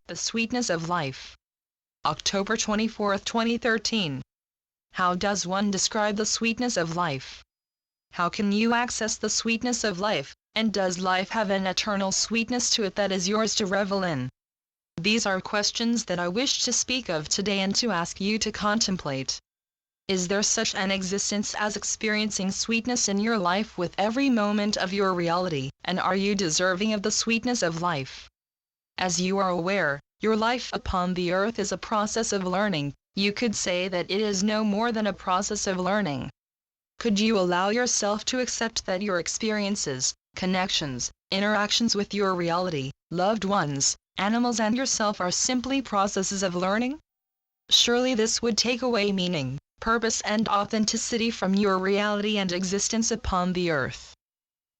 The Sweetness of Life. October 24, 2013. How does one describe the sweetness of life? How can you access the sweetness of life, and does life have an eternal sweetness to it that is yours to revel in? These are questions that I wish to speak of today and to ask you to contemplate. Is there such an existence as experiencing sweetness in your life with every moment of your reality, and are you deserving of the sweetness of life? As you are aware, your life upon the earth is a process of learning. You could say that it is no more than a process of learning. Could you allow yourself to accept that your experiences, connections, interactions with your reality, loved ones, animals and yourself are simply processes of learning? Surely this would take away meaning, purpose and authenticity from your reality and existence upon the earth.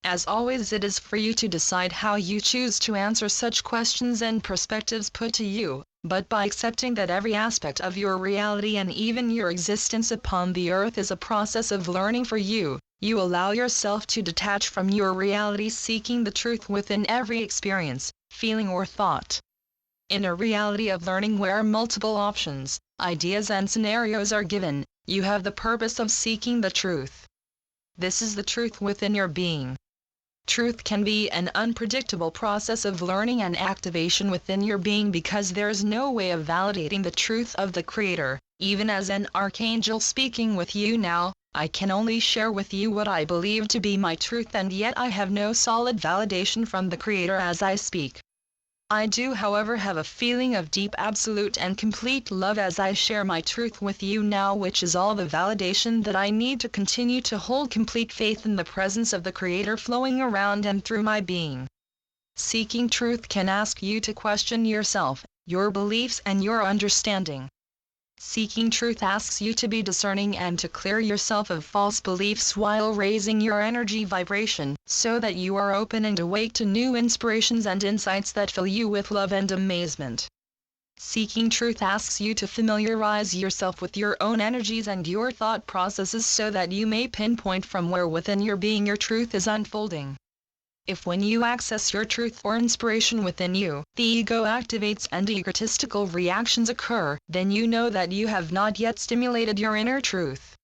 As always, it is for you to decide how you choose to answer such questions and perspectives put to you, but by accepting that every aspect of your reality and even your existence upon the earth is a process of learning for you, you allow yourself to detach from your reality, seeking the truth within every experience, feeling or thought. In a reality of learning where multiple options, ideas and scenarios are given, you have the purpose of seeking the truth. This is the truth within your being. Truth can be an unpredictable process of learning and activation within your being because there is no way of validating the truth of the Creator. Even as an archangel speaking with you now, I can only share with you what I believe to be my truth, and yet I have no solid validation from the Creator as I speak. I do, however, have a feeling of deep, absolute and complete love as I share my truth with you now, which is all the validation that I need to continue to hold complete faith in the presence of the Creator flowing around and through my being. Seeking truth can ask you to question yourself, your beliefs and your understanding. Seeking truth asks you to be discerning and to clear yourself of false beliefs while raising your energy vibration, so that you are open and awake to new inspirations and insights that fill you with love and amazement. Seeking truth asks you to familiarize yourself with your own energies and your thought processes so that you may pinpoint from where within your being your truth is unfolding. If when you access your truth or inspiration within you, the ego activates and egotistical reactions occur, then you know that you have not yet stimulated your inner truth.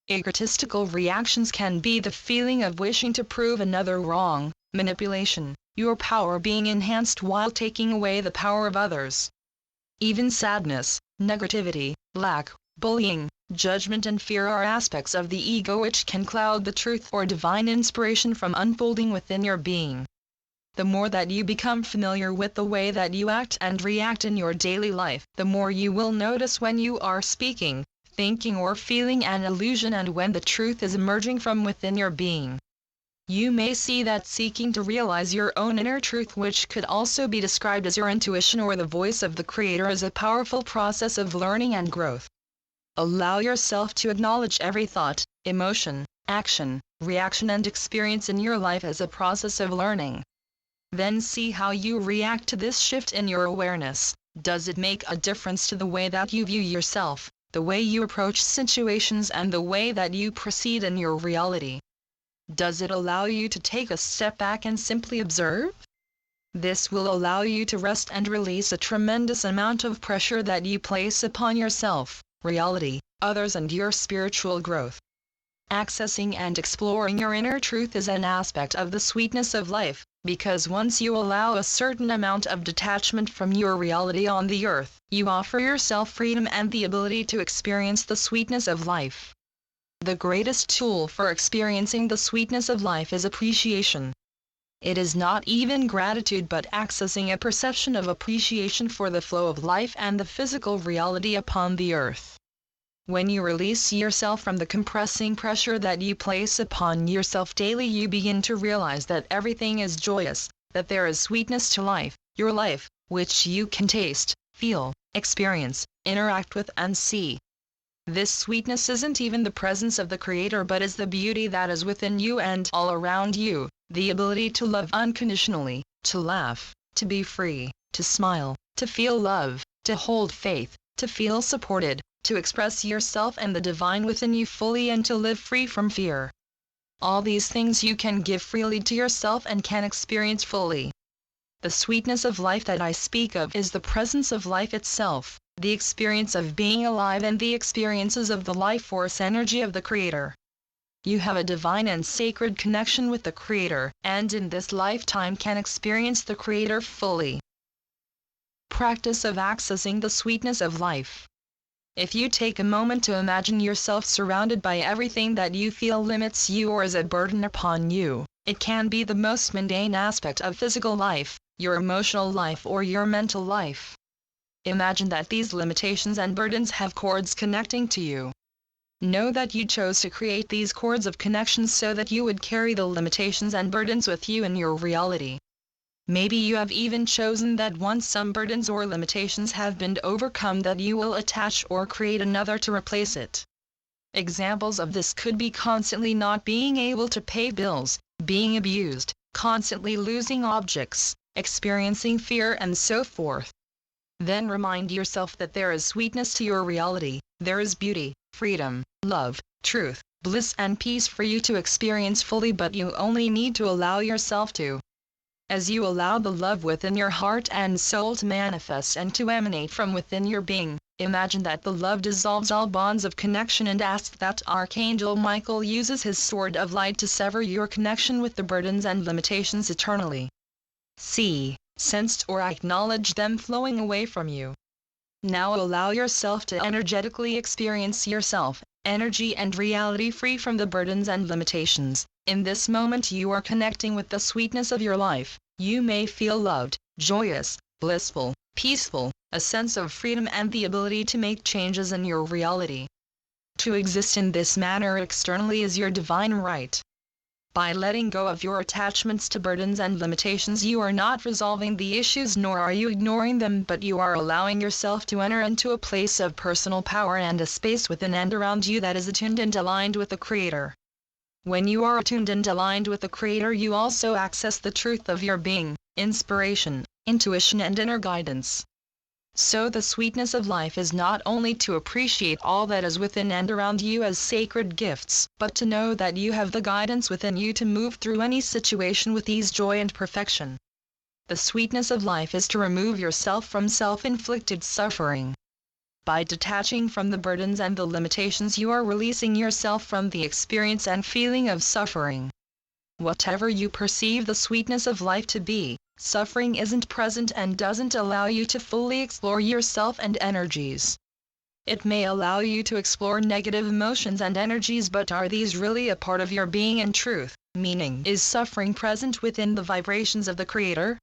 Egotistical reactions can be the feeling of wishing to prove another wrong, manipulation, your power being enhanced while taking away the power of others. Even sadness, negativity, lack, bullying, judgment and fear are aspects of the ego which can cloud the truth or divine inspiration from unfolding within your being. The more that you become familiar with the way that you act and react in your daily life, the more you will notice when you are speaking, thinking or feeling an illusion and when the truth is emerging from within your being. You may see that seeking to realize your own inner truth, which could also be described as your intuition or the voice of the Creator, is a powerful process of learning and growth. Allow yourself to acknowledge every thought, emotion, action, reaction and experience in your life as a process of learning. Then see how you react to this shift in your awareness. Does it make a difference to the way that you view yourself, the way you approach situations and the way that you proceed in your reality? Does it allow you to take a step back and simply observe? This will allow you to rest and release a tremendous amount of pressure that you place upon yourself, reality, others and your spiritual growth. Accessing and exploring your inner truth is an aspect of the sweetness of life, because once you allow a certain amount of detachment from your reality on the earth, you offer yourself freedom and the ability to experience the sweetness of life. The greatest tool for experiencing the sweetness of life is appreciation. It is not even gratitude but accessing a perception of appreciation for the flow of life and the physical reality upon the earth. When you release yourself from the compressing pressure that you place upon yourself daily, you begin to realize that everything is joyous, that there is sweetness to life, your life, which you can taste, feel, experience, interact with and see. This sweetness isn't even the presence of the Creator but is the beauty that is within you and all around you, the ability to love unconditionally, to laugh, to be free, to smile, to feel love, to hold faith, to feel supported, to express yourself and the divine within you fully and to live free from fear. All these things you can give freely to yourself and can experience fully. The sweetness of life that I speak of is the presence of life itself, the experience of being alive and the experiences of the life force energy of the Creator. You have a divine and sacred connection with the Creator, and in this lifetime can experience the Creator fully. Practice of accessing the sweetness of life. If you take a moment to imagine yourself surrounded by everything that you feel limits you or is a burden upon you, it can be the most mundane aspect of physical life, your emotional life or your mental life. Imagine that these limitations and burdens have cords connecting to you. Know that you chose to create these cords of connection so that you would carry the limitations and burdens with you in your reality. Maybe you have even chosen that once some burdens or limitations have been overcome that you will attach or create another to replace it. Examples of this could be constantly not being able to pay bills, being abused, constantly losing objects, experiencing fear and so forth. Then remind yourself that there is sweetness to your reality, there is beauty, freedom, love, truth, bliss and peace for you to experience fully, but you only need to allow yourself to. As you allow the love within your heart and soul to manifest and to emanate from within your being, imagine that the love dissolves all bonds of connection and ask that Archangel Michael uses his sword of light to sever your connection with the burdens and limitations eternally. See, sensed or acknowledge them flowing away from you. Now allow yourself to energetically experience yourself, energy and reality free from the burdens and limitations. In this moment you are connecting with the sweetness of your life. You may feel loved, joyous, blissful, peaceful, a sense of freedom and the ability to make changes in your reality. To exist in this manner externally is your divine right. By letting go of your attachments to burdens and limitations, you are not resolving the issues nor are you ignoring them, but you are allowing yourself to enter into a place of personal power and a space within and around you that is attuned and aligned with the Creator. When you are attuned and aligned with the Creator, you also access the truth of your being, inspiration, intuition and inner guidance. So the sweetness of life is not only to appreciate all that is within and around you as sacred gifts, but to know that you have the guidance within you to move through any situation with ease, joy and perfection. The sweetness of life is to remove yourself from self-inflicted suffering. By detaching from the burdens and the limitations, you are releasing yourself from the experience and feeling of suffering. Whatever you perceive the sweetness of life to be, suffering isn't present and doesn't allow you to fully explore yourself and energies. It may allow you to explore negative emotions and energies, but are these really a part of your being and truth, meaning? Is suffering present within the vibrations of the Creator?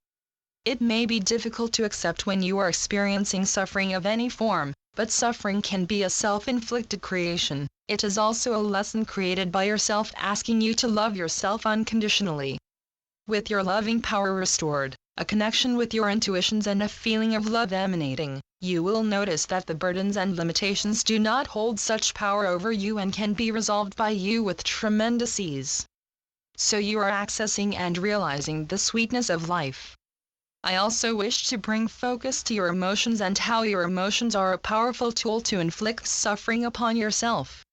It may be difficult to accept when you are experiencing suffering of any form, but suffering can be a self-inflicted creation. It is also a lesson created by yourself, asking you to love yourself unconditionally. With your loving power restored, a connection with your intuitions and a feeling of love emanating, you will notice that the burdens and limitations do not hold such power over you and can be resolved by you with tremendous ease. So you are accessing and realizing the sweetness of life. I also wish to bring focus to your emotions and how your emotions are a powerful tool to inflict suffering upon yourself.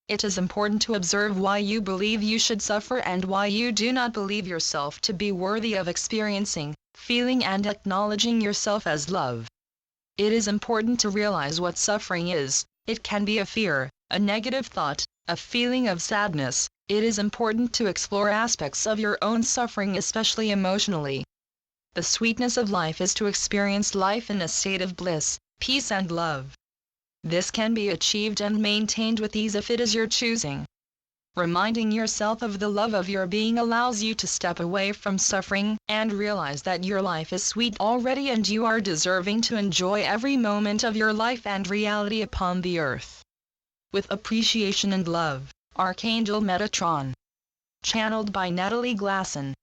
It is important to observe why you believe you should suffer and why you do not believe yourself to be worthy of experiencing, feeling and acknowledging yourself as love. It is important to realize what suffering is. It can be a fear, a negative thought, a feeling of sadness. It is important to explore aspects of your own suffering, especially emotionally. The sweetness of life is to experience life in a state of bliss, peace and love. This can be achieved and maintained with ease if it is your choosing. Reminding yourself of the love of your being allows you to step away from suffering and realize that your life is sweet already and you are deserving to enjoy every moment of your life and reality upon the earth. With appreciation and love, Archangel Metatron. Channeled by Natalie Glasson.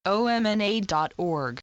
omna.org